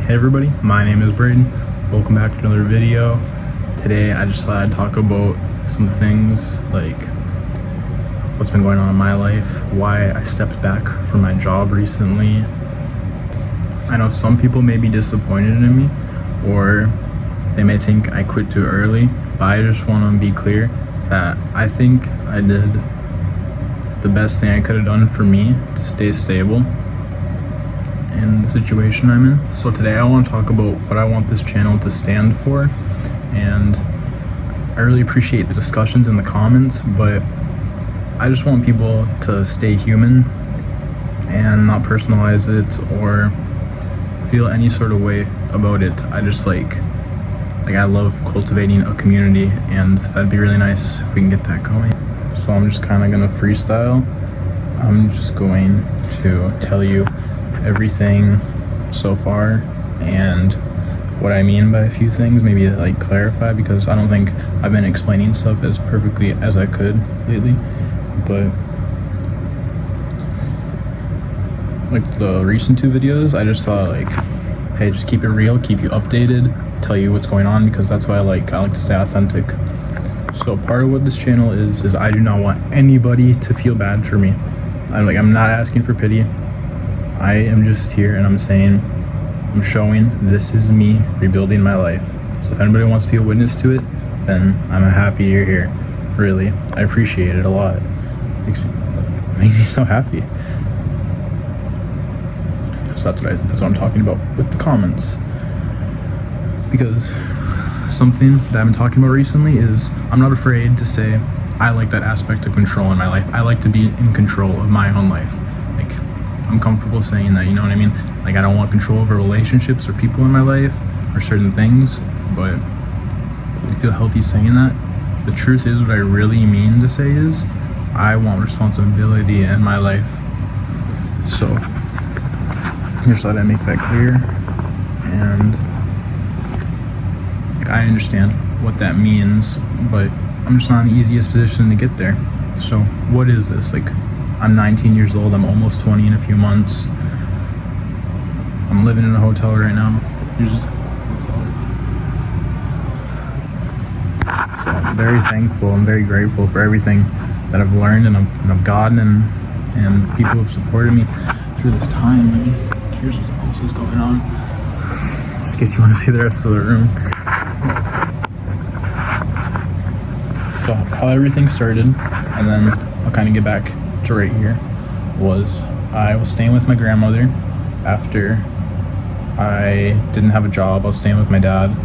Hey everybody, my name is Braden. Welcome back to another video. Today I just thought I'd talk about some things like what's been going on in my life, why I stepped back from my job recently. I know some people may be disappointed in me, or they may think I quit too early, but I just want to be clear that I think I did the best thing I could have done for me to stay stable in the situation I'm in. So today I want to talk about what I want this channel to stand for, and I really appreciate the discussions in the comments, but I just want people to stay human and not personalize it or feel any sort of way about it. I just like I love cultivating a community, and that'd be really nice if we can get that going. So I'm just kind of gonna freestyle. I'm just going to tell you everything so far and what I mean by a few things, maybe like clarify, because I don't think I've been explaining stuff as perfectly as I could lately. But like the recent two videos, I just thought like, hey, just keep it real, keep you updated, tell you what's going on, because that's why I like to stay authentic. So part of what this channel is I do not want anybody to feel bad for me. I'm not asking for pity. I am just here and I'm showing this is me rebuilding my life. So if anybody wants to be a witness to it, then I'm happy you're here. Really, I appreciate it a lot. Makes me so happy. So that's what I'm talking about with the comments. Because something that I've been talking about recently is I'm not afraid to say I like that aspect of control in my life. I like to be in control of my own life. Like, I'm comfortable saying that, you know what I mean? Like, I don't want control over relationships or people in my life or certain things, but I feel healthy saying that. The truth is, what I really mean to say is I want responsibility in my life. So just thought I'd make that clear, and like, I understand what that means, but I'm just not in the easiest position to get there. So what is this? Like, I'm 19 years old, I'm almost 20 in a few months. I'm living in a hotel right now. So I'm very thankful, I'm very grateful for everything that I've learned and I've gotten, and people have supported me through this time. I mean, here's what else is going on, just in case you want to see the rest of the room. So how everything started, and then I'll kind of get back to right here, was I was staying with my grandmother after I didn't have a job. I was staying with my dad.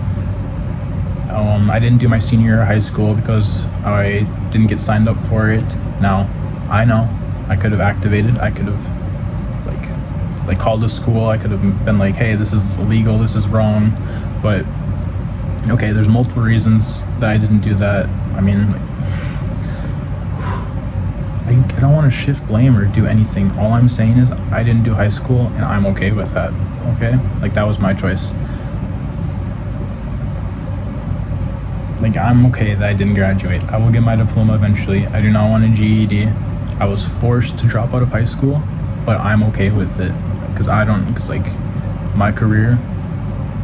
I didn't do my senior year of high school because I didn't get signed up for it. Now, I know I could have activated, I could have like called the school, I could have been like, hey, this is illegal, this is wrong, but okay, there's multiple reasons that I didn't do that. I mean, I don't want to shift blame or do anything. All I'm saying is I didn't do high school, and I'm okay with that, okay? Like, that was my choice. Like, I'm okay that I didn't graduate. I will get my diploma eventually. I do not want a GED. I was forced to drop out of high school, but I'm okay with it, because like, my career,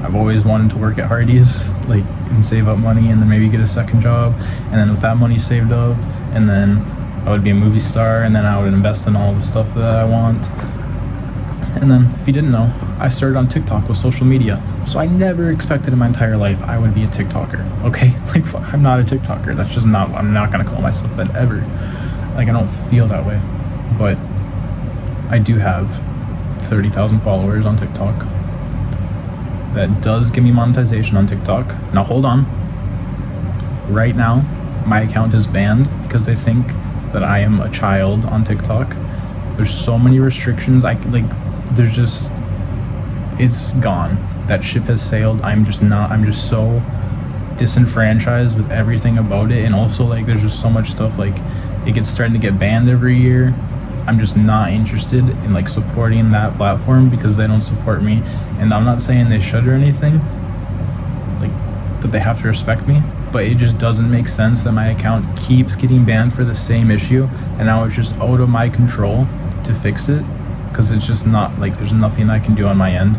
I've always wanted to work at Hardies, like, and save up money and then maybe get a second job, and then with that money saved up, and then I would be a movie star, and then I would invest in all the stuff that I want. And then, if you didn't know, I started on TikTok with social media, so I never expected in my entire life I would be a TikToker, okay? Like, I'm not a TikToker. That's just not, I'm not gonna call myself that ever. Like, I don't feel that way. But I do have 30,000 followers on TikTok. That does give me monetization on TikTok. Now, hold on. Right now, my account is banned because they think that I am a child on TikTok. There's so many restrictions. It's gone. That ship has sailed. I'm just so disenfranchised with everything about it. And also, like, there's just so much stuff, like, it gets starting to get banned every year. I'm just not interested in like supporting that platform because they don't support me. And I'm not saying they should or anything, like that they have to respect me, but it just doesn't make sense that my account keeps getting banned for the same issue, and now it's just out of my control to fix it, because it's just not like there's nothing I can do on my end.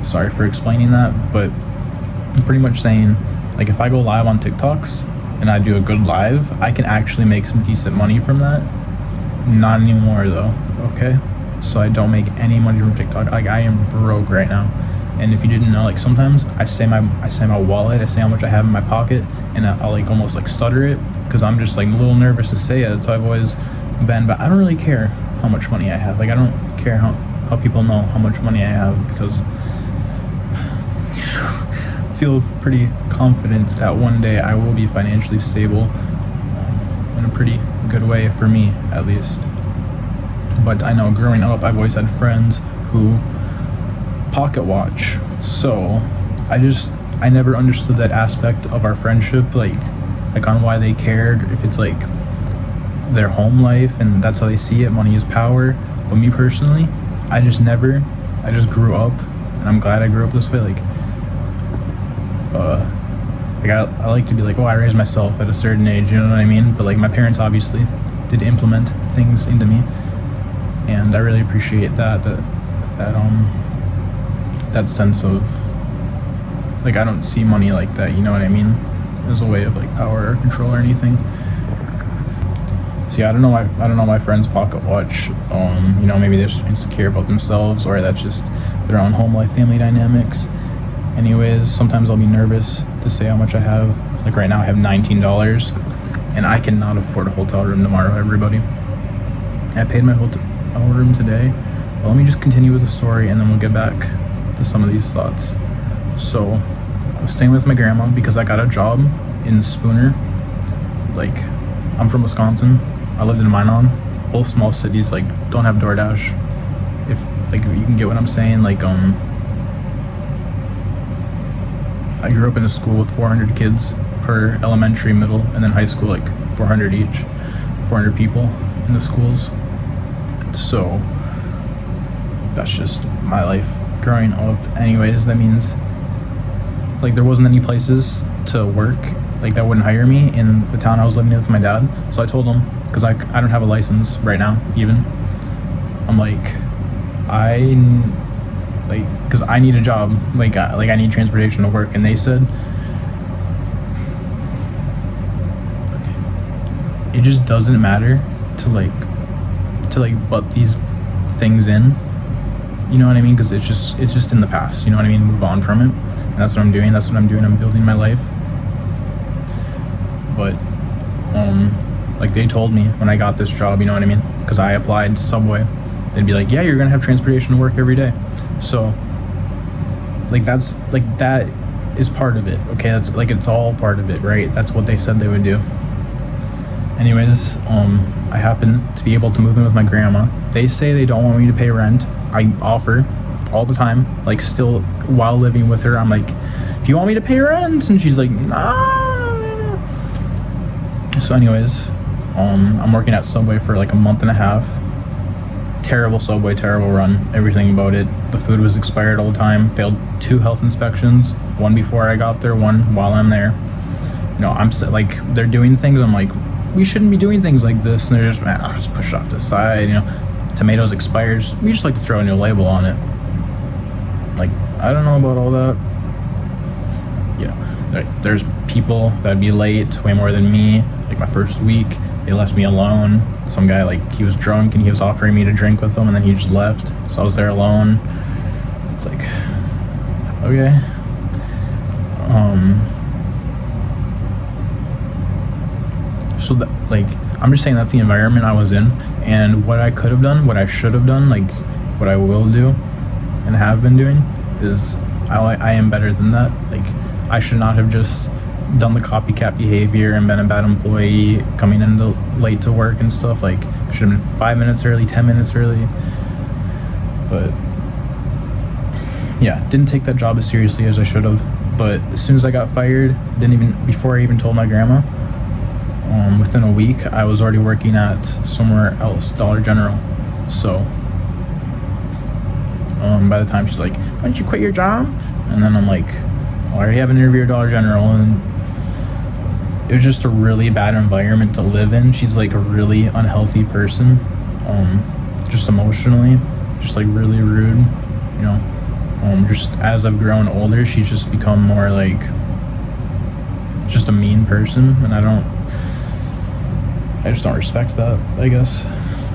sorry for explaining that, but I'm pretty much saying, like, if I go live on TikToks and I do a good live, I can actually make some decent money from that. Not anymore though, okay? So I don't make any money from TikTok. Like, I am broke right now. And if you didn't know, like, sometimes I say my wallet, I say how much I have in my pocket, and I'll like almost like stutter it because I'm just like a little nervous to say it. So I've always been, but I don't really care how much money I have. Like, I don't care how people know how much money I have, because I feel pretty confident that one day I will be financially stable, in a pretty good way for me, at least. But I know growing up, I've always had friends who pocket watch, so I never understood that aspect of our friendship, like on why they cared, if it's like their home life and that's how they see it, money is power. But me personally, I just grew up, and I'm glad I grew up this way. Like I like to be like, oh, I raised myself at a certain age, you know what I mean? But like, my parents obviously did implement things into me, and I really appreciate that sense of, like, I don't see money like that, you know what I mean, as a way of like power or control or anything. See, I don't know why my friends pocket watch. You know, maybe they're just insecure about themselves, or that's just their own home life, family dynamics. Anyways, sometimes I'll be nervous to say how much I have. Like right now I have $19, and I cannot afford a hotel room tomorrow, everybody. I paid my hotel room today. Well, let me just continue with the story, and then we'll get back to some of these thoughts. So I was staying with my grandma because I got a job in Spooner. Like, I'm from Wisconsin. I lived in Minot. Both small cities like don't have DoorDash. If like you can get what I'm saying. Like I grew up in a school with 400 kids per elementary, middle, and then high school, like 400 each, 400 people in the schools. So that's just my life growing up. Anyways, that means like there wasn't any places to work like that wouldn't hire me in the town I was living in with my dad. So I told him, because I don't have a license right now even, I'm like, because I need a job, like I need transportation to work. And they said, okay, it just doesn't matter to butt these things in, you know what I mean? Because it's just in the past, you know what I mean? Move on from it. And that's what I'm doing. I'm building my life. But like they told me when I got this job, you know what I mean? Because I applied to Subway, they'd be like, yeah, you're gonna have transportation to work every day. So like that is part of it, okay? That's like, it's all part of it, right? That's what they said they would do. Anyways, I happen to be able to move in with my grandma. They say they don't want me to pay rent. I offer all the time, like still while living with her, I'm like, do you want me to pay rent? And she's like, no. So anyways, I'm working at Subway for like a month and a half. Terrible Subway, terrible run, everything about it. The food was expired all the time. Failed 2 health inspections, one before I got there, one while I'm there. You know, I'm like, they're doing things, I'm like, we shouldn't be doing things like this, and they're just pushed off to the side. You know, tomatoes expires, we just like to throw a new label on it. Like, I don't know about all that. Yeah, there's people that'd be late way more than me. Like my first week, they left me alone. Some guy, like, he was drunk and he was offering me to drink with him, and then he just left. So I was there alone. It's like, okay. So that, like, I'm just saying that's the environment I was in, and what I could have done, what I should have done, like what I will do and have been doing is I am better than that. Like, I should not have just done the copycat behavior and been a bad employee, coming in late to work and stuff. Like, I should have been 5 minutes early, 10 minutes early. But yeah, didn't take that job as seriously as I should have. But as soon as I got fired, before I even told my grandma, within a week I was already working at somewhere else, Dollar General. So by the time she's like, why don't you quit your job? And then I'm like, I already have an interview at Dollar General, and it was just a really bad environment to live in. She's like a really unhealthy person, just emotionally, just like really rude, you know. Just as I've grown older, she's just become more like just a mean person, and I just don't respect that, I guess.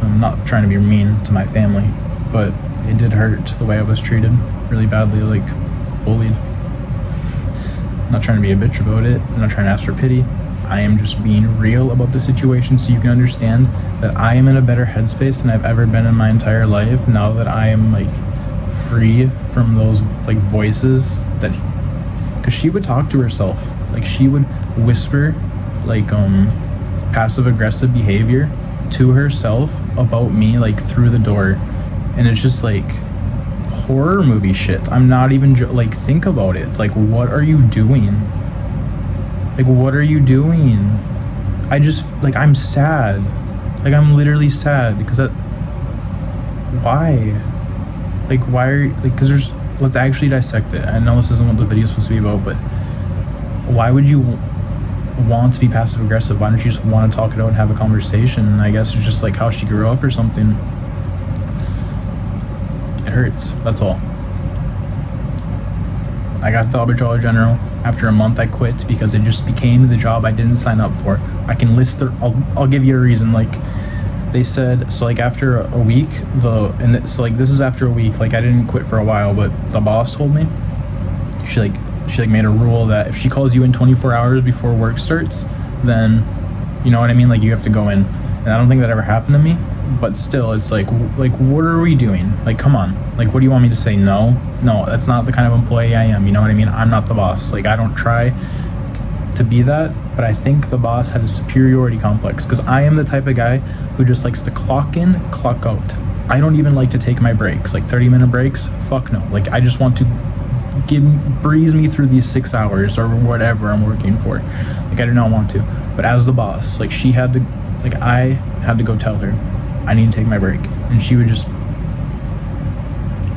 I'm not trying to be mean to my family, but it did hurt the way I was treated really badly, like bullied. I'm not trying to be a bitch about it. I'm not trying to ask for pity. I am just being real about the situation so you can understand that I am in a better headspace than I've ever been in my entire life now that I am like free from those like voices that, because she would talk to herself, like she would whisper like passive aggressive behavior to herself about me like through the door, and it's just like horror movie shit. I'm not even like, think about it. It's like, what are you doing? Like, what are you doing? I just like, I'm sad. Like, I'm literally sad because that, why? Like, why are you, like, because there's, let's actually dissect it. I know this isn't what the video is supposed to be about, but why would you want to be passive aggressive? Why don't you just want to talk it out and have a conversation? And I guess it's just like how she grew up or something. It hurts, that's all. I got to Albert Dollar General. After a month I quit because it just became the job I didn't sign up for. I can list the, I'll give you a reason. Like, they said, so like after a week, so like this is after a week, like I didn't quit for a while, but the boss told me, she made a rule that if she calls you in 24 hours before work starts, then, you know what I mean, like you have to go in. And I don't think that ever happened to me, but still, it's like what are we doing? Like, come on, like what do you want me to say? No, that's not the kind of employee I am, you know what I mean? I'm not the boss. Like, I don't try to be that, but I think the boss had a superiority complex because I am the type of guy who just likes to clock in, clock out. I don't even like to take my breaks, like 30-minute breaks. Fuck no. Like, I just want to breeze me through these 6 hours or whatever I'm working for. Like, I do not want to. But as the boss, like, she had to, like, I had to go tell her I need to take my break, and she would just,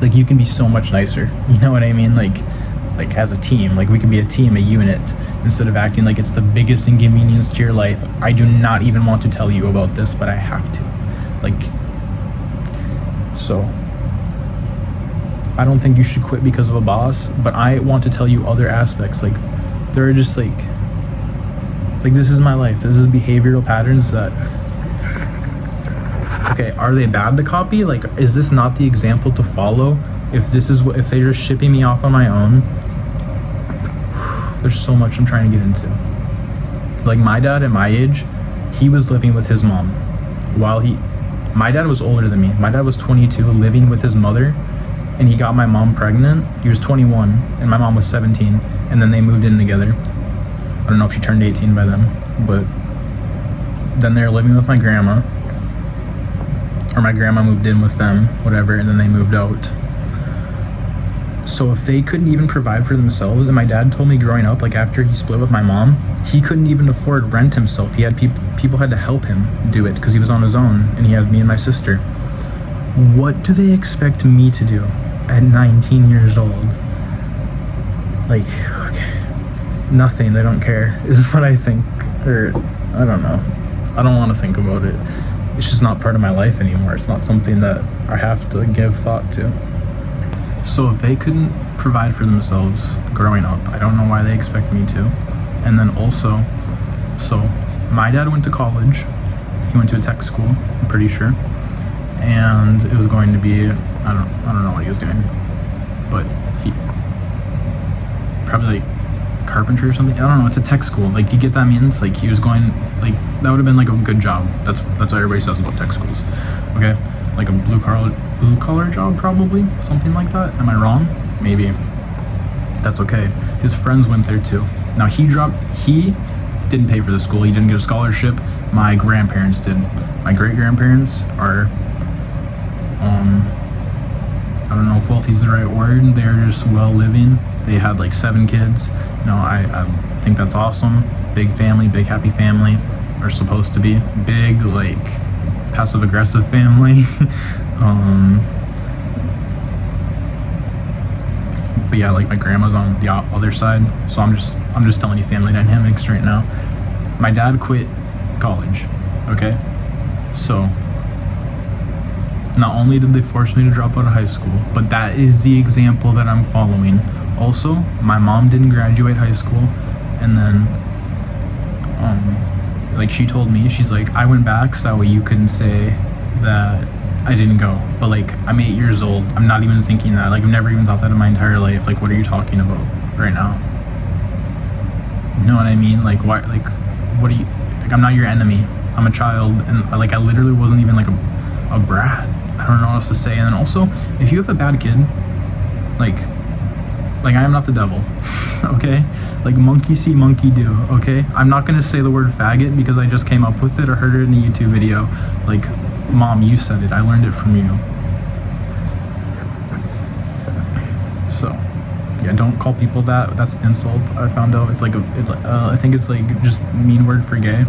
like, you can be so much nicer, you know what I mean? Like as a team, like we could be a team, a unit, instead of acting like it's the biggest inconvenience to your life. I do not even want to tell you about this, but I have to. Like, so I don't think you should quit because of a boss, but I want to tell you other aspects. Like, there are just like this is my life. This is behavioral patterns that, okay, are they bad to copy? Like, is this not the example to follow? If they're just shipping me off on my own, there's so much I'm trying to get into. Like, my dad at my age, he was living with his mom my dad was older than me. My dad was 22, living with his mother, and he got my mom pregnant. He was 21 and my mom was 17, and then they moved in together. I don't know if she turned 18 by then, but then they're living with my grandma, or my grandma moved in with them, whatever, and then they moved out. So if they couldn't even provide for themselves, and my dad told me growing up, like after he split with my mom, he couldn't even afford rent himself. He had people had to help him do it because he was on his own, and he had me and my sister. What do they expect me to do at 19 years old? Like, okay, nothing. They don't care, is what I think. Or, I don't know. I don't want to think about it. It's just not part of my life anymore. It's not something that I have to give thought to. So if they couldn't provide for themselves growing up, I don't know why they expect me to. And then also, so my dad went to college. He went to a tech school, I'm pretty sure. And it was going to be, I don't know what he was doing, but he probably like carpentry or something. I don't know. It's a tech school. Like, do you get that means? Like, he was going, like, that would have been like a good job. That's what everybody says about tech schools. Okay, like a blue collar job, probably, something like that. Am I wrong? Maybe. That's okay. His friends went there too. Now he didn't pay for the school. He didn't get a scholarship. My grandparents did. My great grandparents are, I don't know if wealthy is the right word. They're just well living. They had like 7 kids. You know, I think that's awesome. Big family, big happy family. Are supposed to be big, like passive aggressive family. But yeah, like my grandma's on the other side, so I'm just telling you family dynamics right now. My dad quit college, okay? So Not only did they force me to drop out of high school, but that is the example that I'm following. Also, my mom didn't graduate high school, and then like she told me, she's like, I went back so that way you couldn't say that I didn't go. But like, I'm 8 years old. I'm not even thinking that. Like, I've never even thought that in my entire life. Like, what are you talking about right now? You know what I mean? Like, why? Like, what do you? Like, I'm not your enemy. I'm a child, and like, I literally wasn't even like a brat. I don't know what else to say. And then also, if you have a bad kid, like I am not the devil, okay? Like, monkey see, monkey do, okay? I'm not gonna say the word faggot because I just came up with it or heard it in a YouTube video. Like, Mom, you said it. I learned it from you. So, yeah, don't call people that. That's an insult. I found out it's like I think it's like just mean word for gay.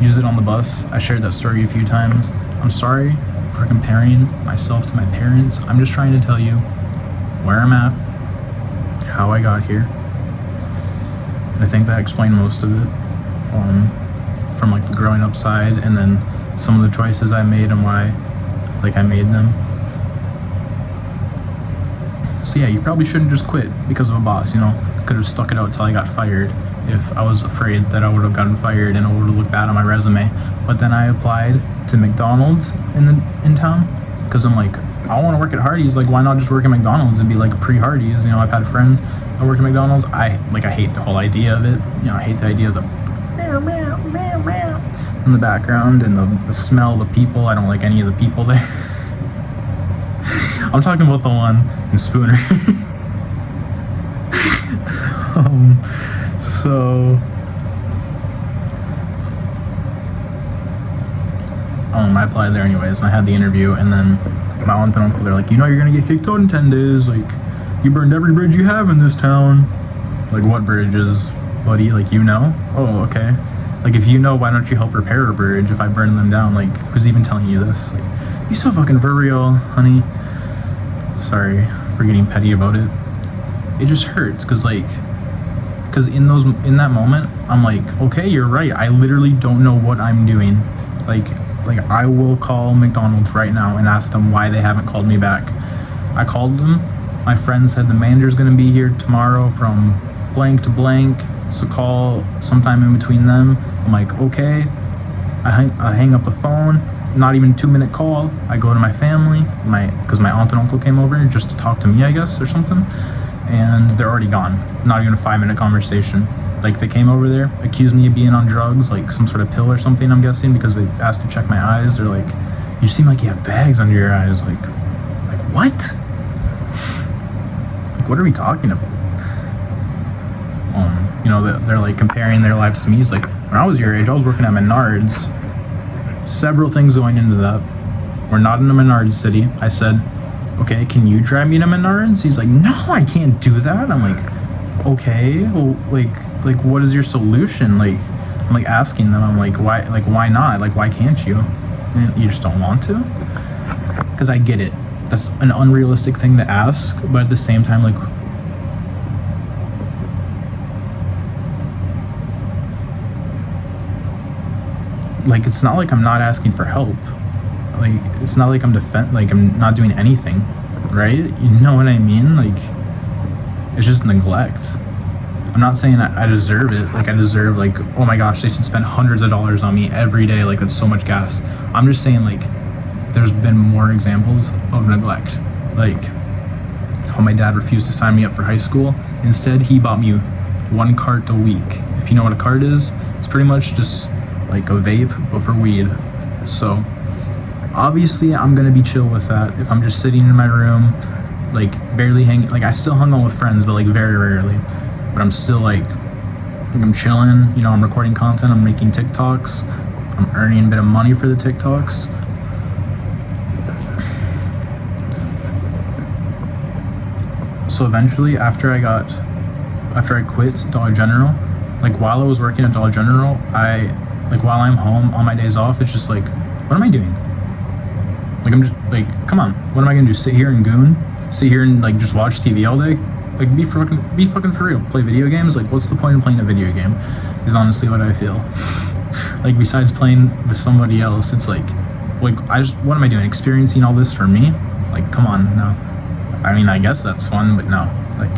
Use it on the bus. I shared that story a few times. I'm sorry for comparing myself to my parents. I'm just trying to tell you where I'm at, how I got here. And I think that explained most of it, from like the growing up side, and then some of the choices I made and why like I made them. So yeah, you probably shouldn't just quit because of a boss, you know. Could have stuck it out till I got fired if I was afraid that I would have gotten fired and it would have looked bad on my resume. But then I applied to McDonald's in town because I'm like, I want to work at Hardies. Like, why not just work at McDonald's and be like pre-Hardies? You know, I've had friends that work at McDonald's. I hate the whole idea of it. You know, I hate the idea of the meow, meow, meow, meow in the background and the smell, the people. I don't like any of the people there. I'm talking about the one in Spooner. So I applied there anyways, and I had the interview, and then my aunt and uncle, they're like, you know, you're gonna get kicked out in 10 days. Like, you burned every bridge you have in this town. Like, what bridges, buddy? Like, you know? Oh, okay. Like, if you know, why don't you help repair a bridge if I burn them down? Like, who's even telling you this? Like, be so fucking for real, honey. Sorry for getting petty about it. It just hurts, cause in that moment, I'm like, okay, you're right. I literally don't know what I'm doing. Like I will call McDonald's right now and ask them why they haven't called me back. I called them. My friend said the manager's gonna be here tomorrow from blank to blank, so call sometime in between them. I'm like, okay. I hang up the phone. Not even 2-minute call. I go to my family, because my aunt and uncle came over just to talk to me, I guess, or something. And they're already gone. Not even a 5-minute conversation. Like, they came over there, accused me of being on drugs, like some sort of pill or something, I'm guessing, because they asked to check my eyes. They're like, you seem like you have bags under your eyes. Like what? Like, what are we talking about? You know, they're like comparing their lives to me. It's like, when I was your age, I was working at Menards. Several things going into that. We're not in a Menards city. I said, okay, can you drive me to Menards? He's like, no, I can't do that. I'm like, okay, well, like what is your solution? Like, I'm like asking them, I'm like, why not? Like, why can't you? And you just don't want to? Because I get it. That's an unrealistic thing to ask, but at the same time, like it's not like I'm not asking for help. Like, it's not like I'm I'm not doing anything, right? You know what I mean? Like, it's just neglect. I'm not saying I deserve it. Like, I deserve, like, oh my gosh, they should spend hundreds of dollars on me every day. Like, that's so much gas. I'm just saying, like, there's been more examples of neglect. Like, how my dad refused to sign me up for high school. Instead, he bought me 1 cart a week. If you know what a cart is, it's pretty much just like a vape, but for weed. So, obviously, I'm gonna be chill with that if I'm just sitting in my room, like, barely hanging. Like, I still hung out with friends, but like very rarely. But I'm still like I'm chilling. You know, I'm recording content. I'm making TikToks. I'm earning a bit of money for the TikToks. So eventually, after I quit Dollar General, like, while I was working at Dollar General, while I'm home on my days off, it's just like, what am I doing? Like, I'm just like, come on, what am I gonna do? Sit here and goon? Sit here and like just watch TV all day? Like, be fucking for real. Play video games? Like, what's the point of playing a video game? Is honestly what I feel. Like, besides playing with somebody else, it's like, like, what am I doing? Experiencing all this for me? Like, come on, no. I mean, I guess that's fun, but no. Like,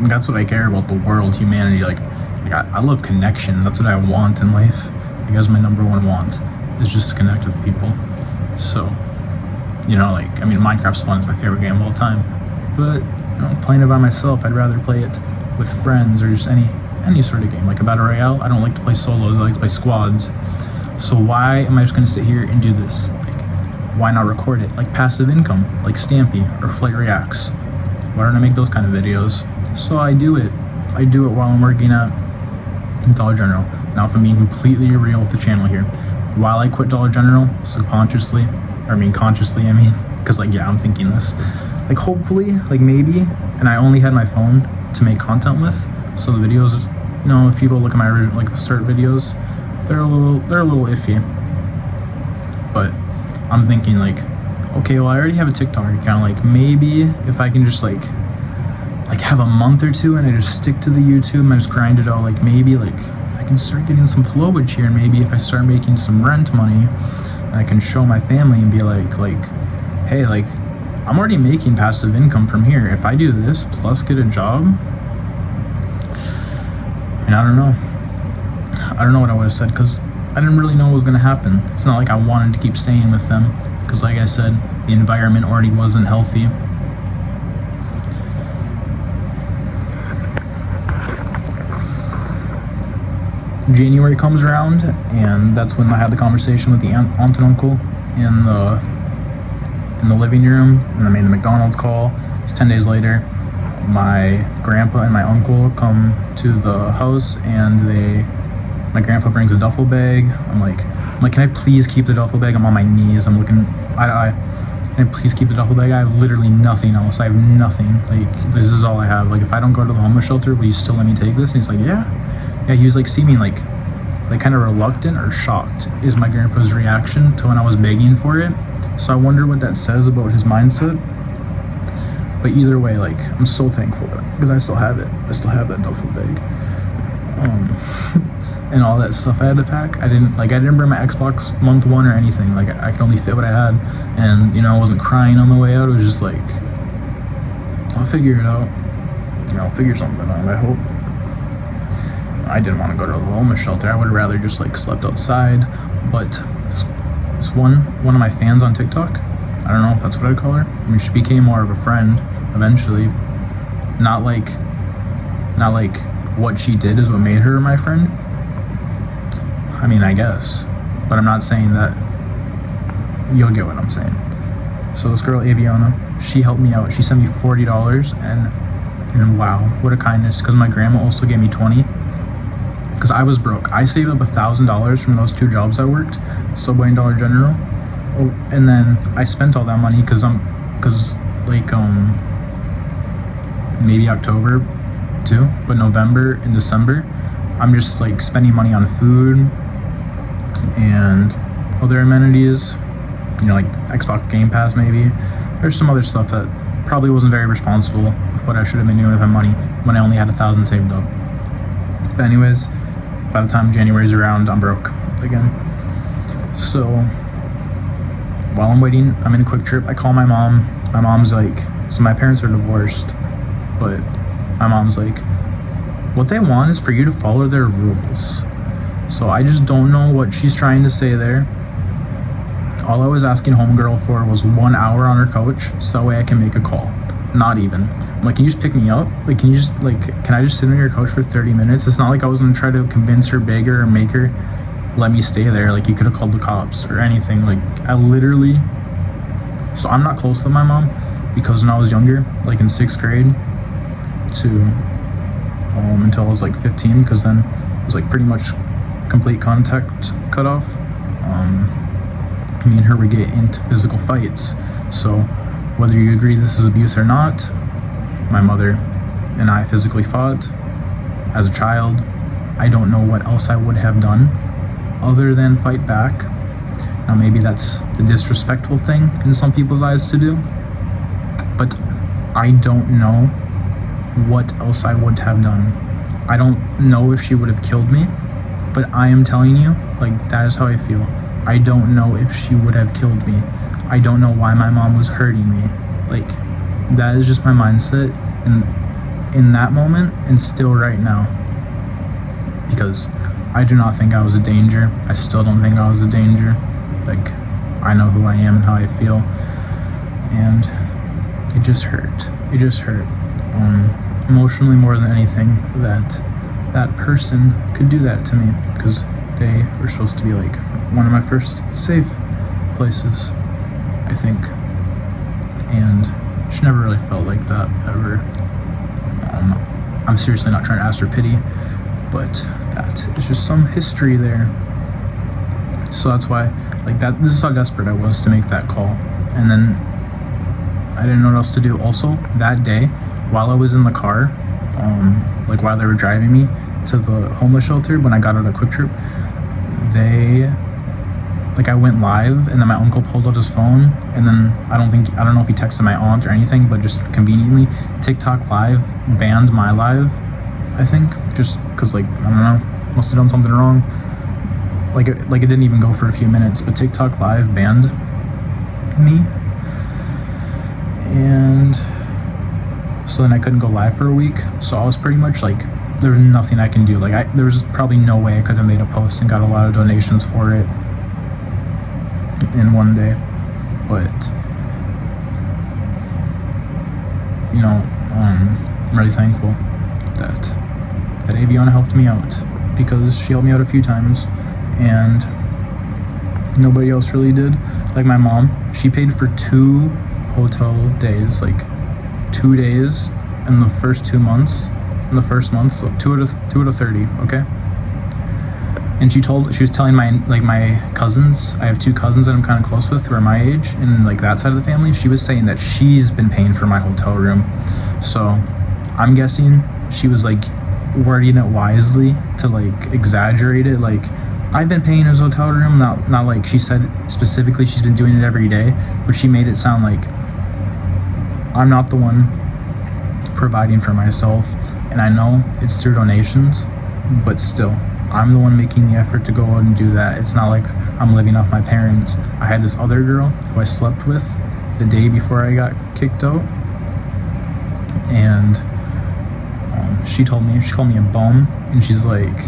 that's what I care about, the world, humanity. Like I love connection. That's what I want in life. I guess my number one want is just to connect with people. So, like, I mean, Minecraft's fun. It's my favorite game of all time. But, playing it by myself, I'd rather play it with friends or just any sort of game. Like a Battle Royale, I don't like to play solos. I like to play squads. So why am I just going to sit here and do this? Like, why not record it? Like passive income, like Stampy or Flight Reacts. Why don't I make those kind of videos? So I do it. I do it while I'm working at Dollar General. Now, if I'm being completely real with the channel here, while I quit Dollar General, consciously, because like, yeah, I'm thinking this, like, hopefully, like, maybe, and I only had my phone to make content with, so the videos, if people look at my original, like, the start videos, they're a little iffy. But I'm thinking, like, okay, well, I already have a TikTok account. Like, maybe if I can just like have a month or two and I just stick to the YouTube and I just grind it out, like, maybe like I can start getting some flowage here. And maybe if I start making some rent money, I can show my family and be like, hey, like, I'm already making passive income from here. If I do this plus get a job, and I don't know what I would have said, because I didn't really know what was going to happen. It's not like I wanted to keep staying with them, because like I said, the environment already wasn't healthy. January comes around, and that's when I had the conversation with the aunt and uncle in the living room, and I made the McDonald's call. It's 10 days later. My grandpa and my uncle come to the house, and my grandpa brings a duffel bag. I'm like, can I please keep the duffel bag? I'm on my knees. I'm looking eye to eye. Can I please keep the duffel bag? I have literally nothing else. I have nothing. Like, this is all I have. Like, if I don't go to the homeless shelter, will you still let me take this? And he's like, yeah. He was like seeming like kind of reluctant or shocked is my grandpa's reaction to when I was begging for it. So I wonder what that says about his mindset. But either way, like, I'm so thankful because I still have it. I still have that duffel bag. And all that stuff I had to pack. I didn't bring my Xbox month one or anything. Like, I could only fit what I had. And, I wasn't crying on the way out. It was just like, I'll figure it out. I'll figure something out, I hope. I didn't want to go to the homeless shelter. I would have rather just like slept outside. But this one of my fans on TikTok, I don't know if that's what I'd call her. I mean, she became more of a friend eventually. Not like what she did is what made her my friend. I mean, I guess, but I'm not saying that. You'll get what I'm saying. So this girl Aviana, she helped me out. She sent me $40, and wow, what a kindness. Because my grandma also gave me $20. Because I was broke. I saved up $1,000 from those 2 jobs I worked, Subway and Dollar General. Oh, and then I spent all that money because maybe October too, but November and December, I'm just like spending money on food and other amenities, like Xbox Game Pass maybe. There's some other stuff that probably wasn't very responsible with what I should have been doing with my money when I only had $1,000 saved up. But anyways, by the time January's around, I'm broke again. So while I'm waiting, I'm in a Quick Trip. I call my mom. My mom's like, so my parents are divorced, but my mom's like, what they want is for you to follow their rules. So I just don't know what she's trying to say there. All I was asking homegirl for was 1 hour on her couch, so that way I can make a call. Not even. I'm like, can you just pick me up? Like, can I just sit on your couch for 30 minutes? It's not like I was gonna try to convince her, beg her, or make her let me stay there. Like, you could have called the cops or anything. Like, I literally, so I'm not close to my mom because when I was younger, like in 6th grade until I was like 15, because then it was like pretty much complete contact cut off. Me and her would get into physical fights. So whether you agree this is abuse or not, my mother and I physically fought as a child. I don't know what else I would have done other than fight back. Now maybe that's the disrespectful thing in some people's eyes to do, but I don't know what else I would have done. I don't know if she would have killed me, but I am telling you, like, that is how I feel. I don't know if she would have killed me. I don't know why my mom was hurting me. Like, that is just my mindset in that moment and still right now. Because I do not think I was a danger. I still don't think I was a danger. Like, I know who I am and how I feel. And it just hurt. It just hurt. Emotionally more than anything, that person could do that to me, because they were supposed to be like one of my first safe places, I think. And she never really felt like that ever. I'm seriously not trying to ask for pity, but that is just some history there. So that's why, like, that, this is how desperate I was to make that call. And then I didn't know what else to do. Also, that day, while I was in the car, like while they were driving me to the homeless shelter, when I got out of Quick Trip, I went live, and then my uncle pulled out his phone, and then I don't know if he texted my aunt or anything, but just conveniently, TikTok Live banned my live, I think, just because, like, I don't know, must have done something wrong. Like it didn't even go for a few minutes, but TikTok Live banned me, and so then I couldn't go live for a week. So I was pretty much like, there was nothing I can do. Like, there was probably no way I could have made a post and got a lot of donations for it in one day. But, you know, I'm really thankful that Aviana helped me out, because she helped me out a few times and nobody else really did. Like, my mom, she paid for 2 hotel days, like 2 days in the first 2 months. In the first month, so 2 out of 30, okay? And she was telling my cousins, I have 2 cousins that I'm kind of close with who are my age, and like that side of the family, she was saying that she's been paying for my hotel room. So I'm guessing she was like wording it wisely to like exaggerate it. Like, I've been paying his hotel room, not like she said specifically she's been doing it every day, but she made it sound like I'm not the one providing for myself. And I know it's through donations, but still, I'm the one making the effort to go out and do that. It's not like I'm living off my parents. I had this other girl who I slept with the day before I got kicked out, and she called me a bum, and she's like,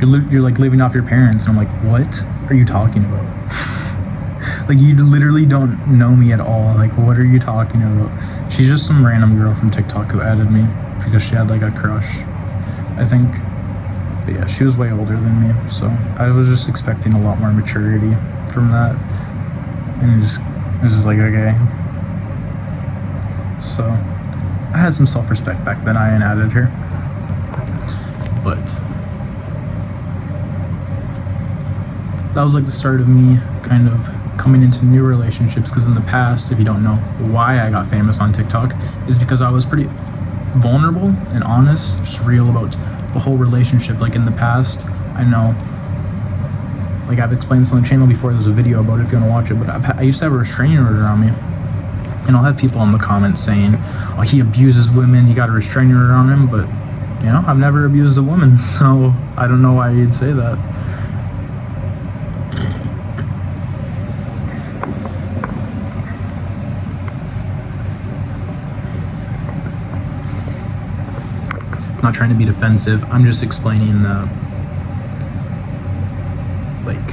you're like living off your parents. And I'm like, what are you talking about? Like, you literally don't know me at all. Like, what are you talking about? She's just some random girl from TikTok who added me because she had like a crush, I think. But yeah, she was way older than me, so I was just expecting a lot more maturity from that, and it was just like, okay. So I had some self-respect back then. I added her, but that was like the start of me kind of coming into new relationships. Because in the past, if you don't know why I got famous on TikTok, is because I was pretty vulnerable and honest, just real about the whole relationship. Like, in the past, I know, like, I've explained this on the channel before, there's a video about it if you want to watch it, but I used to have a restraining order on me, and I'll have people in the comments saying, oh, he abuses women, you got a restraining order on him. But, you know, I've never abused a woman, so I don't know why you'd say that. Not trying to be defensive, I'm just explaining that, like,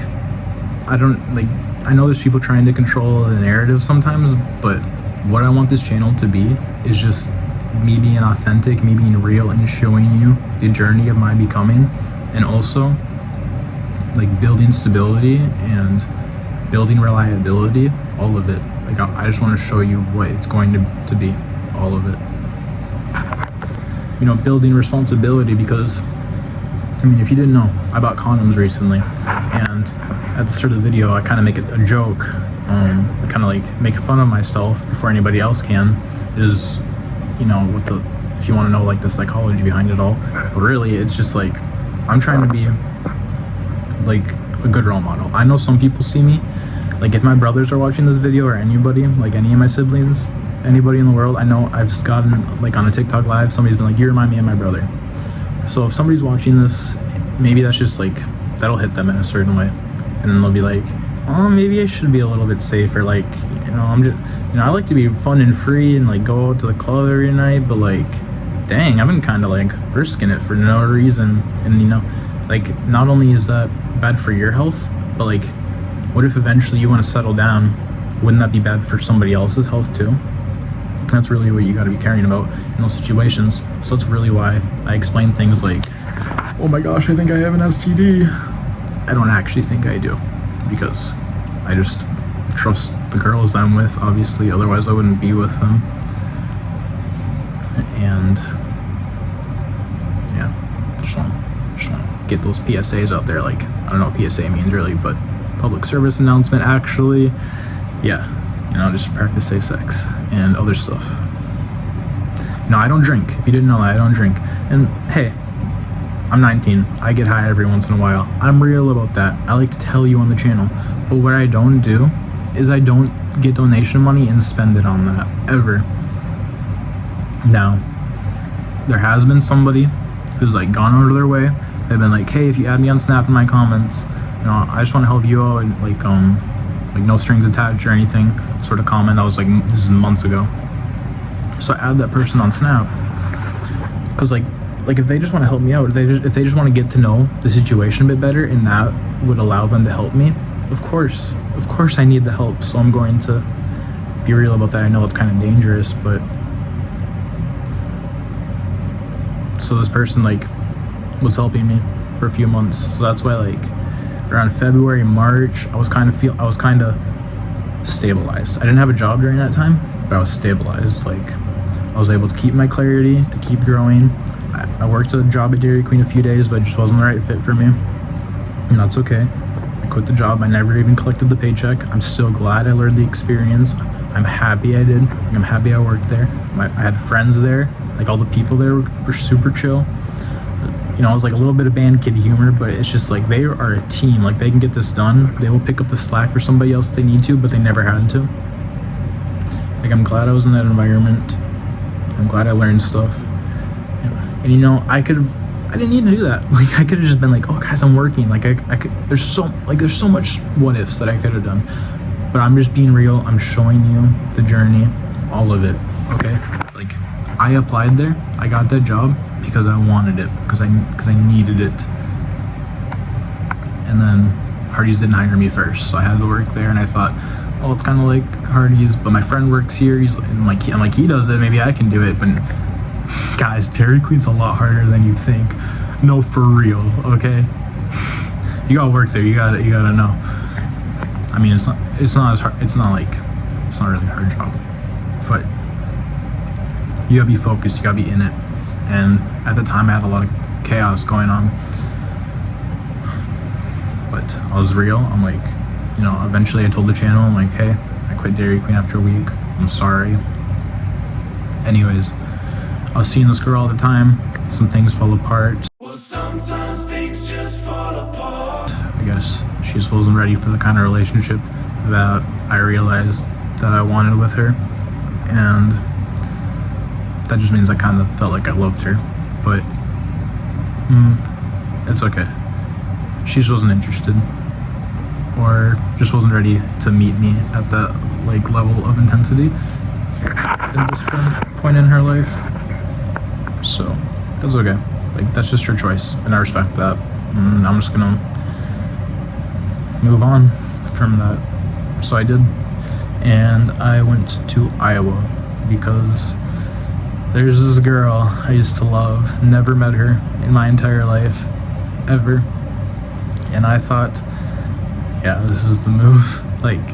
I know there's people trying to control the narrative sometimes, but what I want this channel to be is just me being authentic, me being real, and showing you the journey of my becoming, and also like building stability and building reliability, all of it. Like, I just want to show you what it's going to be, all of it. You know, building responsibility, because, I mean, if you didn't know, I bought condoms recently, and at the start of the video, I kind of make it a joke, I kind of like make fun of myself before anybody else can, is, you know, if you want to know like the psychology behind it all. But really, it's just like, I'm trying to be like a good role model. I know some people see me, like if my brothers are watching this video, or anybody, like any of my siblings, anybody in the world, I know I've just gotten, like on a TikTok live, somebody's been like, you remind me of my brother. So if somebody's watching this, maybe that's just like, that'll hit them in a certain way. and then they'll be like, oh, maybe I should be a little bit safer. Like, I like to be fun and free and like go out to the club every night, but like, dang, I've been kind of like risking it for no reason. And like, not only is that bad for your health, but like, what if eventually you want to settle down? Wouldn't that be bad for somebody else's health too? That's really what you got to be caring about in those situations. So that's really why I explain things like, oh my gosh, I think I have an STD. I don't actually think I do, because I just trust the girls I'm with, obviously, otherwise I wouldn't be with them. And yeah, just want to get those PSAs out there. Like, I don't know what PSA means really, but public service announcement, actually. Yeah, just practice safe sex and other stuff. I don't drink. If you didn't know that, I don't drink. And hey, I'm 19. I get high every once in a while. I'm real about that. I like to tell you on the channel. But what I don't do is I don't get donation money and spend it on that, ever. Now, there has been somebody who's like gone out of their way. They've been like, hey, if you add me on Snap in my comments, I just want to help you out, and like no strings attached or anything sort of comment. That was like, this is months ago. So I add that person on Snap because like if they just want to help me out, if they just want to get to know the situation a bit better, and that would allow them to help me, of course I need the help. So I'm going to be real about that. I know it's kind of dangerous, but so this person like was helping me for a few months. So that's why like around February, March, I was kind of stabilized. I didn't have a job during that time, but I was stabilized. Like, I was able to keep my clarity, to keep growing. I worked a job at Dairy Queen a few days, but it just wasn't the right fit for me, and that's okay. I quit the job. I never even collected the paycheck. I'm still glad I learned the experience. I'm happy I did. I'm happy I worked there. I had friends there. Like, all the people there were super chill. It was like a little bit of band kid humor, but it's just like, they are a team. Like, they can get this done. They will pick up the slack for somebody else if they need to, but they never had to. Like, I'm glad I was in that environment. I'm glad I learned stuff. And I didn't need to do that. Like, I could have just been like, oh guys, I'm working. Like, I could, there's so much what ifs that I could have done. But I'm just being real. I'm showing you the journey, all of it. Okay? Like, I applied there. I got that job because I wanted it, because I needed it. And then Hardies didn't hire me first, so I had to work there. And I thought, well, it's kind of like Hardies, but my friend works here. I'm like, he does it. Maybe I can do it. But guys, Dairy Queen's a lot harder than you think. No, for real. Okay, you gotta work there. You gotta know. I mean, it's not as hard. It's not really a hard job, but you gotta be focused. You gotta be in it. And at the time, I had a lot of chaos going on, but I was real. I'm like, eventually I told the channel, I'm like, hey, I quit Dairy Queen after a week. I'm sorry. Anyways, I was seeing this girl all the time. Some things fell apart. Well, sometimes things just fall apart. I guess she just wasn't ready for the kind of relationship that I realized that I wanted with her. And that just means I kind of felt like I loved her. But it's okay. She just wasn't interested, or just wasn't ready to meet me at that like level of intensity at this point in her life. So that's okay. Like, that's just her choice, and I respect that. And I'm just gonna move on from that. So I did, and I went to Iowa because there's this girl I used to love. Never met her in my entire life, ever. And I thought, yeah, this is the move. Like,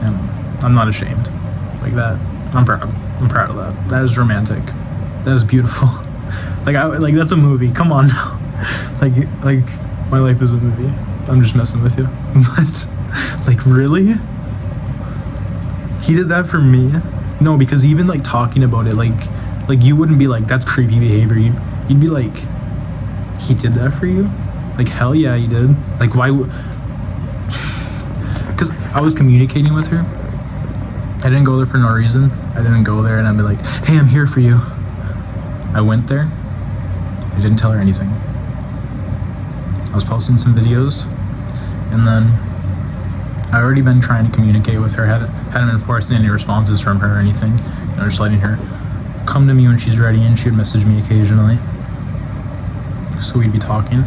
and I'm not ashamed. Like that, I'm proud of that. That is romantic. That is beautiful. Like that's a movie. Come on now. Like my life is a movie. I'm just messing with you. But like, really? He did that for me? No, because even like talking about it, like you wouldn't be like, that's creepy behavior. You'd be like, he did that for you? Like, hell yeah, he did. Like, why would? Because I was communicating with her. I didn't go there for no reason. I didn't go there and I'd be like, hey, I'm here for you. I went there. I didn't tell her anything. I was posting some videos, and then I already been trying to communicate with her. Hadn't been forcing any responses from her or anything. Just letting her come to me when she's ready, and she would message me occasionally. So we'd be talking.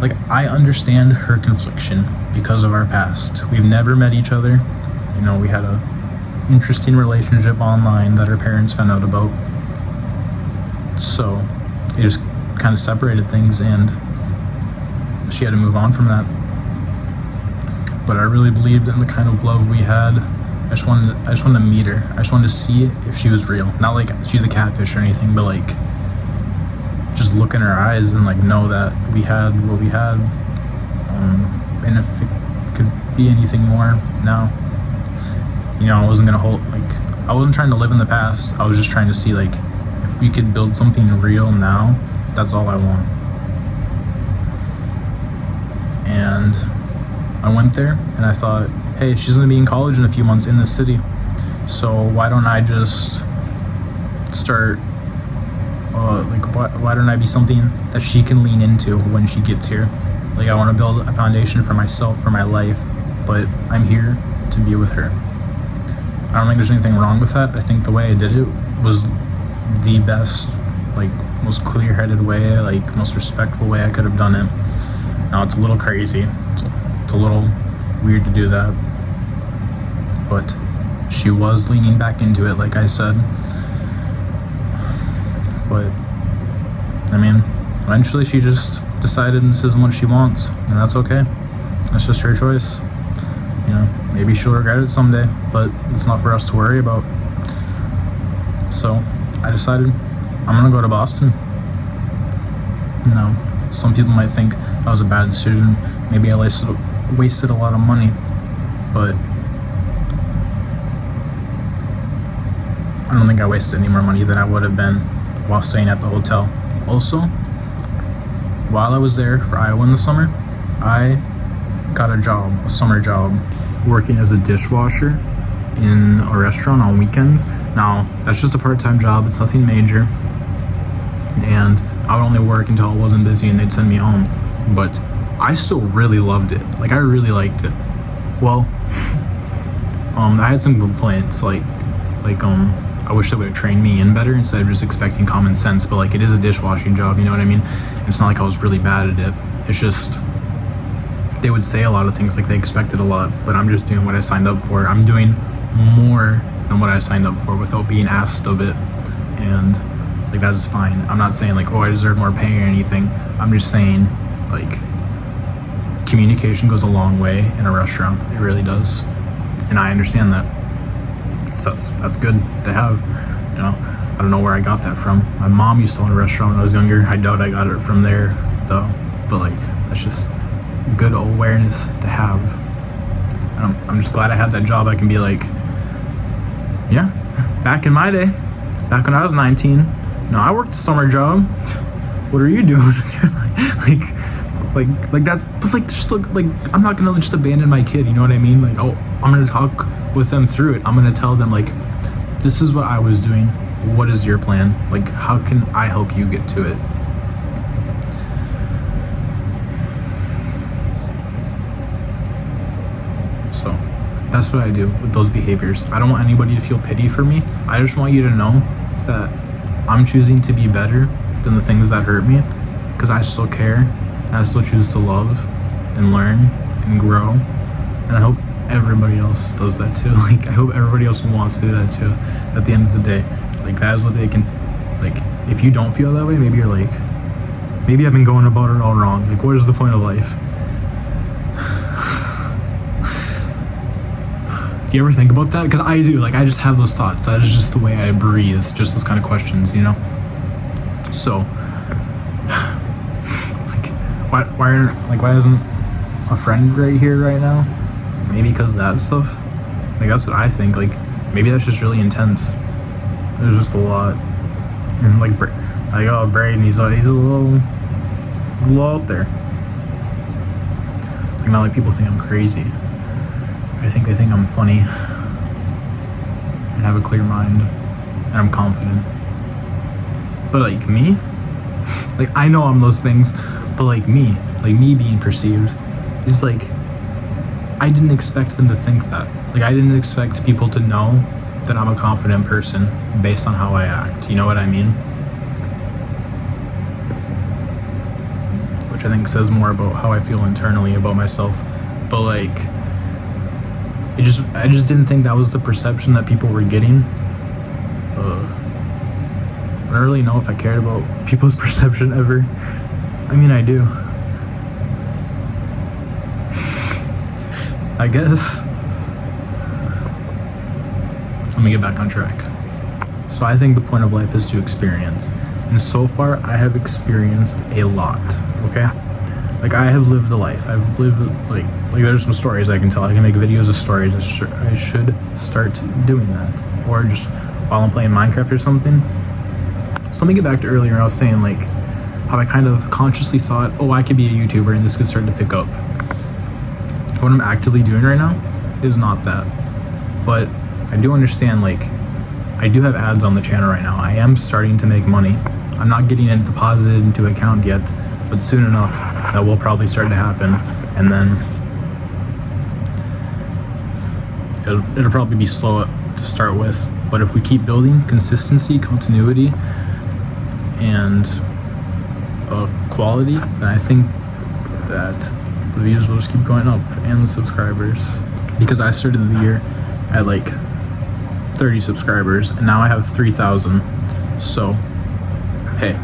Like, I understand her confliction because of our past. We've never met each other. We had a interesting relationship online that our parents found out about. So it just kind of separated things, and she had to move on from that. But I really believed in the kind of love we had. I just wanted to meet her. I just wanted to see if she was real. Not like she's a catfish or anything, but like just look in her eyes and like know that we had what we had. And if it could be anything more now, I wasn't gonna I wasn't trying to live in the past. I was just trying to see like if we could build something real now. That's all I want. And I went there and I thought, hey, she's gonna be in college in a few months in this city, so why don't I just start why don't I be something that she can lean into when she gets here? Like, I want to build a foundation for myself, for my life, but I'm here to be with her. I don't think there's anything wrong with that. I think the way I did it was the best, like, most clear-headed way, like, most respectful way I could have done it. Now, it's a little crazy. It's a little weird to do that. But she was leaning back into it, like I said. But, eventually she just decided this isn't what she wants, and that's okay. That's just her choice. Maybe she'll regret it someday, but it's not for us to worry about. So I decided I'm gonna go to Boston. Some people might think that was a bad decision. Maybe I wasted a lot of money, but I don't think I wasted any more money than I would have been while staying at the hotel. Also, while I was there for Iowa in the summer, I got a summer job, working as a dishwasher in a restaurant on weekends. Now, that's just a part-time job, it's nothing major, and I would only work until I wasn't busy and they'd send me home. But I still really loved it. Like, I really liked it. Well, I had some complaints, I wish they would have trained me in better instead of just expecting common sense. But like, it is a dishwashing job, you know what I mean? And it's not like I was really bad at it. It's just they would say a lot of things, like they expected a lot, but I'm just doing what I signed up for. I'm doing more than what I signed up for without being asked of it, and like, that is fine. I'm not saying like, oh, I deserve more pay or anything. I'm just saying, like, communication goes a long way in a restaurant. It really does, and I understand that. So that's good to have. I don't know where I got that from. My mom used to own a restaurant when I was younger. I doubt I got it from there though, but like, that's just good awareness to have. I'm just glad I had that job. I can be like, yeah, back in my day, back when I was 19, I worked a summer job. What are you doing? like that's, but like, just look, like, I'm not gonna just abandon my kid, you know what I mean? Like, oh, I'm gonna talk with them through it. I'm gonna tell them, like, this is what I was doing. What is your plan? Like, how can I help you get to it? So that's what I do with those behaviors. I don't want anybody to feel pity for me. I just want you to know that I'm choosing to be better than the things that hurt me, because I still care, and I still choose to love and learn and grow. And I hope everybody else does that too. Like, I hope everybody else wants to do that too at the end of the day. Like, that is what they can, like, if you don't feel that way, maybe you're like, maybe I've been going about it all wrong. Like, what is the point of life? Do you ever think about that? Because I do. Like, I just have those thoughts. That is just the way I breathe. Just those kind of questions, So, like, why isn't a friend right here right now? Maybe because of that stuff. Like, that's what I think. Like, maybe that's just really intense. There's just a lot. And like oh, Braden, he's a little out there. Like, not like people think I'm crazy. I think they think I'm funny and have a clear mind, and I'm confident. But like, me, like, I know I'm those things, But like me being perceived, it's like I didn't expect them to think that. Like I didn't expect people to know that I'm a confident person based on how I act. You know what I mean? Which I think says more about how I feel internally about myself. But like I just didn't think that was the perception that people were getting. I don't really know if I cared about people's perception ever. I mean, I do. I guess. Let me get back on track. So I think the point of life is to experience. And so far, I have experienced a lot, okay? Like, I have lived a life. I've lived, like there's some stories I can tell. I can make videos of stories. I should start doing that. Or just while I'm playing Minecraft or something. So let me get back to earlier. I was saying, like, how I kind of consciously thought, oh, I could be a YouTuber and this could start to pick up. What I'm actively doing right now is not that. But I do understand, like, I do have ads on the channel right now. I am starting to make money. I'm not getting it deposited into account yet, but soon enough that will probably start to happen. And then it'll probably be slow to start with. But if we keep building consistency, continuity, and quality, then I think that the views will just keep going up and the subscribers. Because I started the year at like 30 subscribers and now I have 3,000. So hey,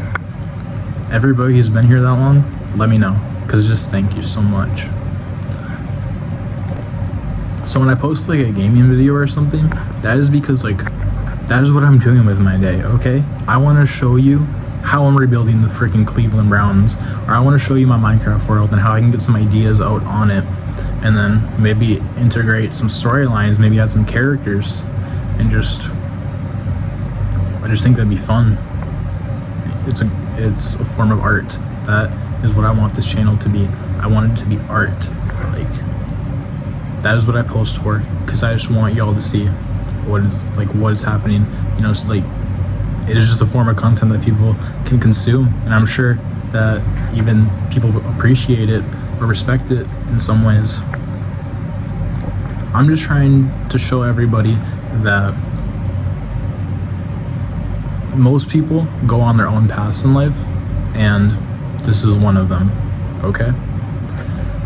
everybody who's been here that long, let me know, because just thank you so much. So when I post like a gaming video or something, that is because like that is what I'm doing with my day, okay? I want to show you how I'm rebuilding the freaking Cleveland Browns, or I want to show you my Minecraft world and how I can get some ideas out on it, and then maybe integrate some storylines, maybe add some characters, and I just think that'd be fun. It's a form of art. That is what I want this channel to be. I want it to be art. Like, that is what I post for, because I just want y'all to see what is happening. You know, so like, it is just a form of content that people can consume, and I'm sure that even people appreciate it or respect it in some ways. I'm just trying to show everybody that most people go on their own paths in life, and this is one of them, okay?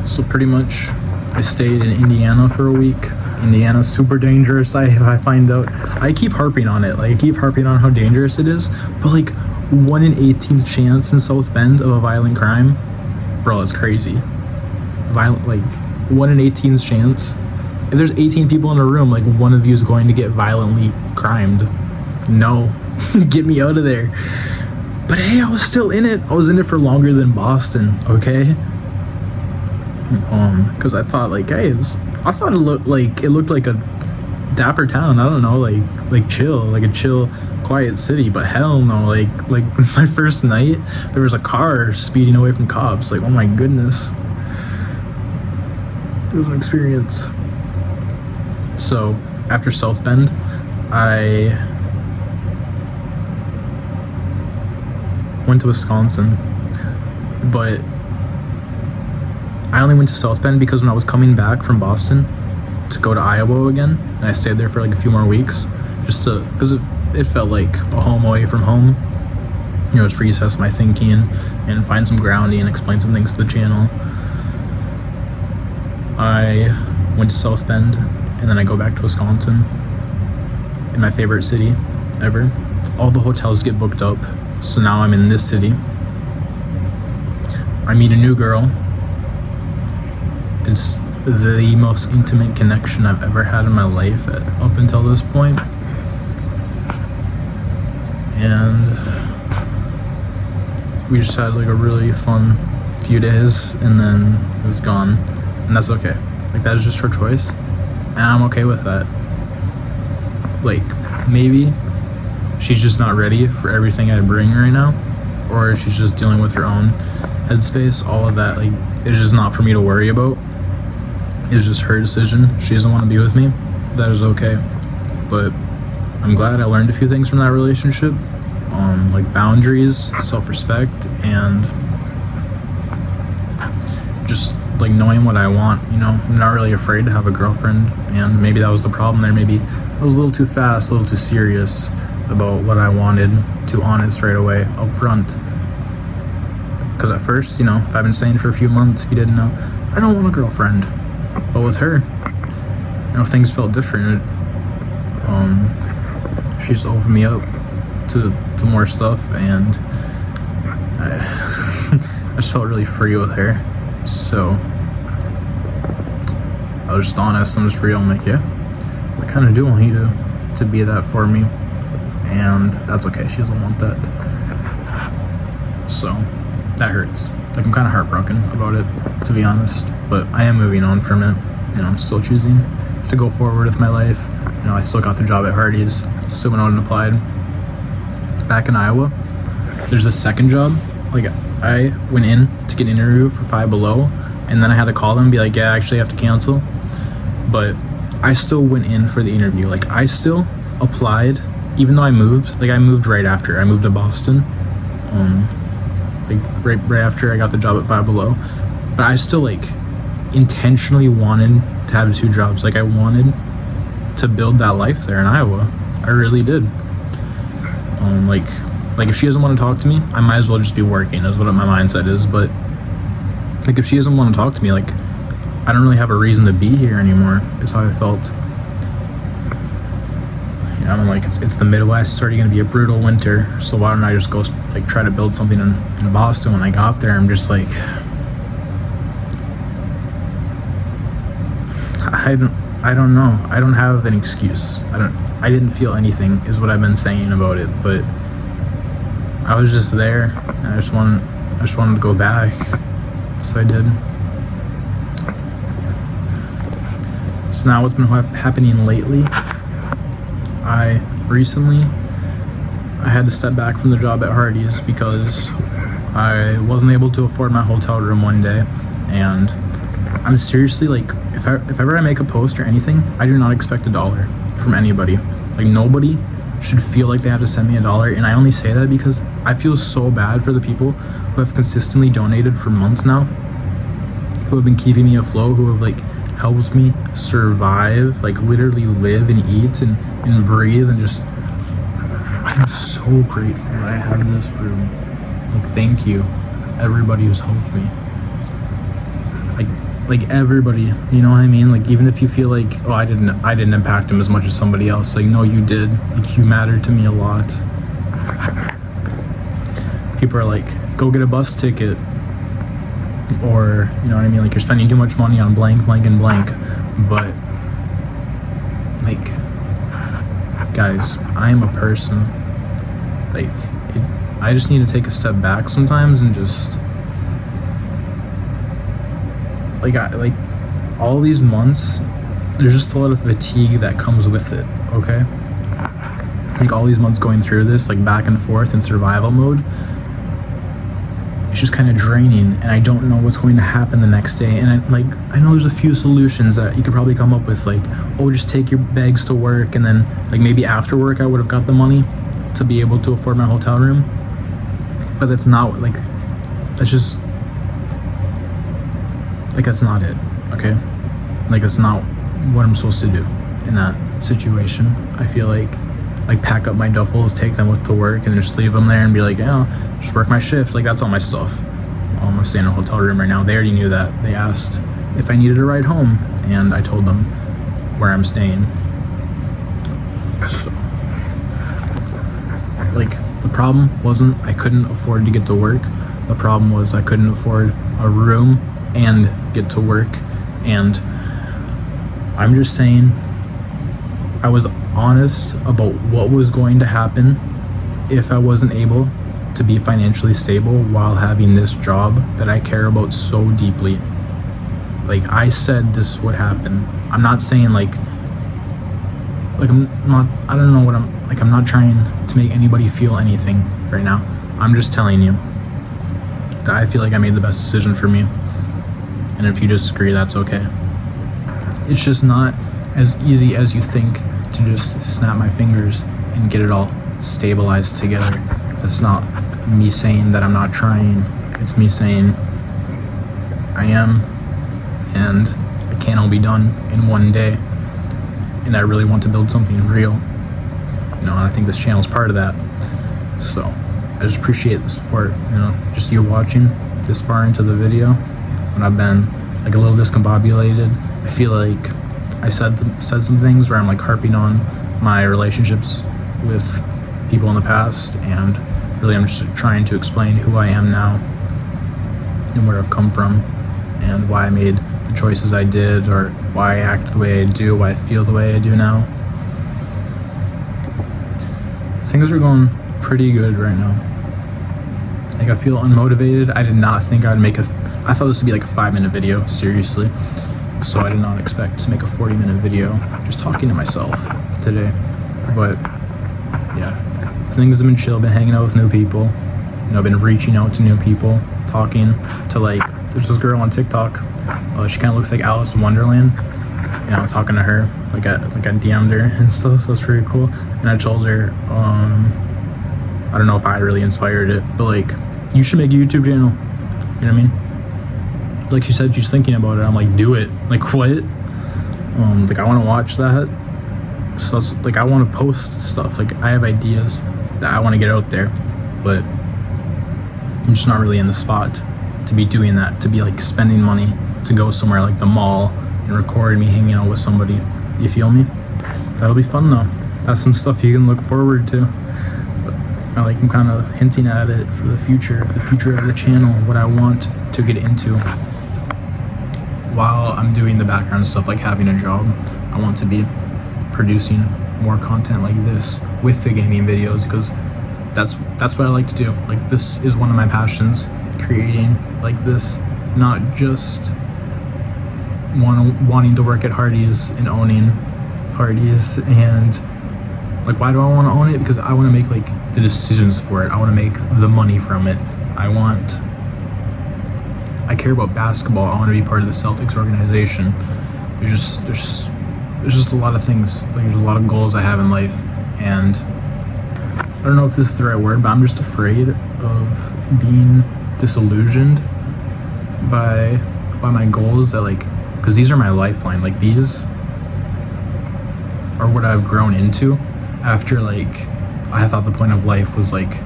So pretty much I stayed in Indiana for a week. Indiana's super dangerous. I find out. I keep harping on it. Like, I keep harping on how dangerous it is. But like 1 in 18th chance in South Bend of a violent crime, bro, it's crazy. Like 1 in 18th chance. If there's 18 people in a room, like one of you is going to get violently crimed. No, get me out of there. But hey, I was still in it. I was in it for longer than Boston. Okay. Because I thought like, hey, I thought it looked like a dapper town. I don't know, like chill, like a chill, quiet city. But hell no, like my first night, there was a car speeding away from cops. Like, oh my goodness, it was an experience. So after South Bend, I went to Wisconsin, but I only went to South Bend because when I was coming back from Boston to go to Iowa again, and I stayed there for like a few more weeks, because it felt like a home away from home. You know, just reassess my thinking and find some grounding and explain some things to the channel. I went to South Bend, and then I go back to Wisconsin, in my favorite city ever. All the hotels get booked up, so now I'm in this city. I meet a new girl. It's the most intimate connection I've ever had in my life up until this point. And we just had like a really fun few days, and then it was gone. And that's okay. Like, that is just her choice, and I'm okay with that. Like, maybe she's just not ready for everything I bring right now, or she's just dealing with her own headspace. All of that, like, it's just not for me to worry about. It's just her decision. She doesn't want to be with me. That is okay. But I'm glad I learned a few things from that relationship, like boundaries, self-respect, and just like knowing what I want, you know. I'm not really afraid to have a girlfriend, and maybe that was the problem there. Maybe I was a little too fast, a little too serious about what I wanted, too honest right away up front. Because at first, you know, if I've been saying for a few months, if you didn't know, I don't want a girlfriend. But with her, you know, things felt different. She just opened me up to more stuff, and I just felt really free with her. So I was just honest, I'm just real. I'm like, yeah, I kind of do want you to be that for me, and that's okay. She doesn't want that, so that hurts. Like, I'm kind of heartbroken about it, to be honest, but I am moving on from it. You know, I'm still choosing to go forward with my life. You know, I still got the job at Hardies, still went out and applied. Back in Iowa, there's a second job. Like, I went in to get an interview for Five Below, and then I had to call them and be like, yeah, I actually have to cancel. But I still went in for the interview. Like, I still applied, even though I moved. Like, I moved right after. I moved to Boston, like right after I got the job at Five Below. But I still, like, intentionally wanted to have 2 jobs. Like, I wanted to build that life there in Iowa. I really did. Like if she doesn't want to talk to me, I might as well just be working, is what my mindset is. But like, if she doesn't want to talk to me, like, I don't really have a reason to be here anymore, is how I felt. You know, I'm like, it's the Midwest, it's already gonna be a brutal winter, so why don't I just go like try to build something in Boston. When I got there, I'm just like, I don't know. I don't have an excuse. I didn't feel anything, is what I've been saying about it, but I was just there, and I just wanted to go back, so I did. So now what's been happening lately, I had to step back from the job at Hardies because I wasn't able to afford my hotel room one day, and I'm seriously, like, if ever I make a post or anything, I do not expect $1 from anybody. Like, nobody should feel like they have to send me $1, and I only say that because I feel so bad for the people who have consistently donated for months now, who have been keeping me afloat, who have, like, helped me survive, like, literally live and eat and breathe, and just, I'm so grateful that I have this room. Like, thank you, everybody who's helped me. Like everybody, you know what I mean? Like, even if you feel like, oh, I didn't impact him as much as somebody else, like, no, you did. Like, you mattered to me a lot. People are like, go get a bus ticket, or, you know what I mean, like, you're spending too much money on blank, blank, and blank. But, like, guys, I am a person. Like, I just need to take a step back sometimes and just, like all these months, there's just a lot of fatigue that comes with it, okay? Like, all these months going through this, like, back and forth in survival mode, it's just kind of draining, and I don't know what's going to happen the next day. And I know there's a few solutions that you could probably come up with, like, oh, just take your bags to work, and then, like, maybe after work I would have got the money to be able to afford my hotel room. But that's not, like, that's just, like, that's not it, okay? Like, that's not what I'm supposed to do in that situation. I feel like pack up my duffels, take them to work, and just leave them there and be like, yeah, just work my shift. Like, that's all my stuff. I'm staying in a hotel room right now. They already knew that. They asked if I needed a ride home, and I told them where I'm staying. So, like, the problem wasn't I couldn't afford to get to work. The problem was I couldn't afford a room and get to work. And I'm just saying, I was honest about what was going to happen if I wasn't able to be financially stable while having this job that I care about so deeply. Like, I said this would happen. I'm not saying I'm not, I don't know what I'm not trying to make anybody feel anything right now. I'm just telling you that I feel like I made the best decision for me. And if you disagree, that's okay. It's just not as easy as you think to just snap my fingers and get it all stabilized together. That's not me saying that I'm not trying. It's me saying I am, and it can't all be done in one day. And I really want to build something real, and I think this channel is part of that. So I just appreciate the support, just you watching this far into the video when I've been like a little discombobulated. I feel like I said some things where I'm like harping on my relationships with people in the past, and really I'm just trying to explain who I am now and where I've come from and why I made the choices I did, or why I act the way I do, why I feel the way I do now. Things are going pretty good right now. Like, I feel unmotivated. I did not think I'd make I thought this would be like a 5-minute video, seriously. So I did not expect to make a 40-minute video just talking to myself today. But yeah, things have been chill. Been hanging out with new people. I've been reaching out to new people, talking to, like, there's this girl on TikTok. She kind of looks like Alice in Wonderland. I'm talking to her. Like I DM'd her and stuff. That's pretty cool. And I told her, I don't know if I really inspired it, but like, you should make a YouTube channel. You know what I mean? Like she said, she's thinking about it. I'm like, do it. Like, what? Like, I want to watch that. So that's, like, I want to post stuff. Like, I have ideas that I want to get out there, but I'm just not really in the spot to be doing that, to be like spending money to go somewhere like the mall and record me hanging out with somebody. You feel me? That'll be fun though. That's some stuff you can look forward to. But I'm kind of hinting at it for the future of the channel, what I want to get into. While I'm doing the background stuff, like having a job, I want to be producing more content like this with the gaming videos, because that's what I like to do. Like, this is one of my passions, creating like this, not just wanting to work at Hardies and owning Hardies. And like, why do I want to own it? Because I want to make like the decisions for it. I want to make the money from it. I care about basketball. I want to be part of the Celtics organization. There's just a lot of things. Like, there's a lot of goals I have in life, and I don't know if this is the right word, but I'm just afraid of being disillusioned by my goals, that like, because these are my lifeline. Like, these are what I've grown into after, like, I thought the point of life was like,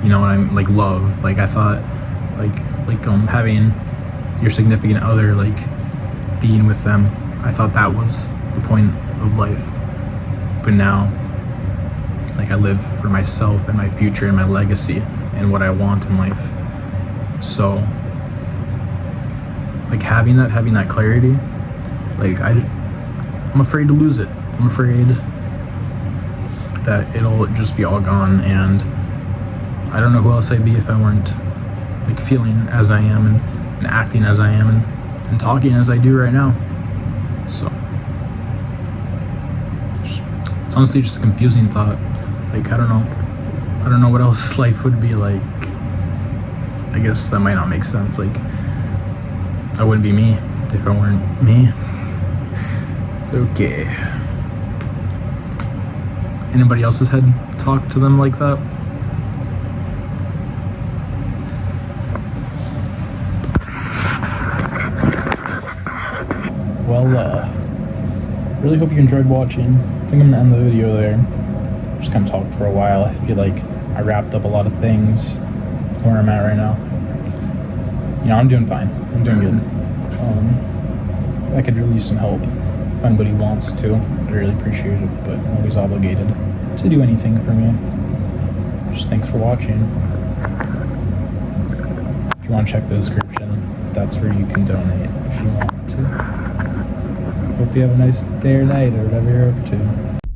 I'm like love. Like, I thought like having your significant other, like being with them, I thought that was the point of life. But now, like, I live for myself and my future and my legacy and what I want in life. So like, having that clarity, like, I'm afraid to lose it. I'm afraid that it'll just be all gone, and I don't know who else I'd be if I weren't like feeling as I am and acting as I am and talking as I do right now. So it's honestly just a confusing thought. Like, I don't know what else life would be like. I guess that might not make sense. Like, I wouldn't be me if I weren't me. Okay. Anybody else's head talk to them like that? Well, really hope you enjoyed watching. I think I'm gonna end the video there. Just kind of talked for a while. I feel like I wrapped up a lot of things where I'm at right now. I'm doing fine. I'm doing good. I could really use some help if anybody wants to. I'd really appreciate it, but I'm always obligated to do anything for me. Just thanks for watching. If you want to check the description, that's where you can donate if you want to. Hope you have a nice day or night or whatever you're up to.